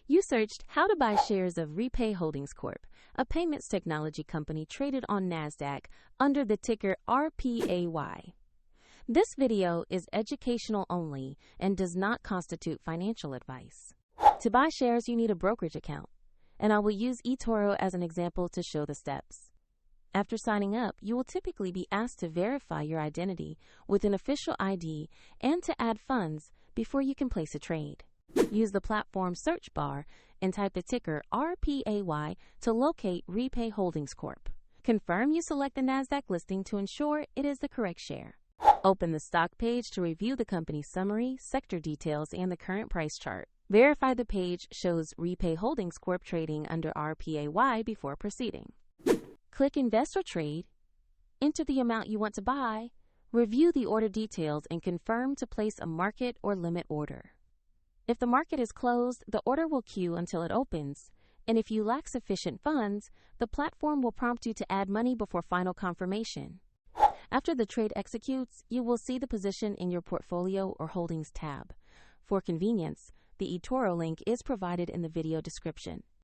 You searched how to buy shares of Repay Holdings Corp, a payments technology company traded on NASDAQ under the ticker RPAY. This video is educational only and does not constitute financial advice. To buy shares, you need a brokerage account, and I will use eToro as an example to show the steps. After signing up, you will typically be asked to verify your identity with an official ID and to add funds before you can place a trade. Use the platform search bar and type the ticker RPAY to locate Repay Holdings Corp. Confirm you select the NASDAQ listing to ensure it is the correct share. Open the stock page to review the company's summary, sector details, and the current price chart. Verify the page shows Repay Holdings Corp trading under RPAY before proceeding. Click Invest or Trade, enter the amount you want to buy, review the order details, and confirm to place a market or limit order. If the market is closed, the order will queue until it opens, and if you lack sufficient funds, the platform will prompt you to add money before final confirmation. After the trade executes, you will see the position in your portfolio or holdings tab. For convenience, the eToro link is provided in the video description.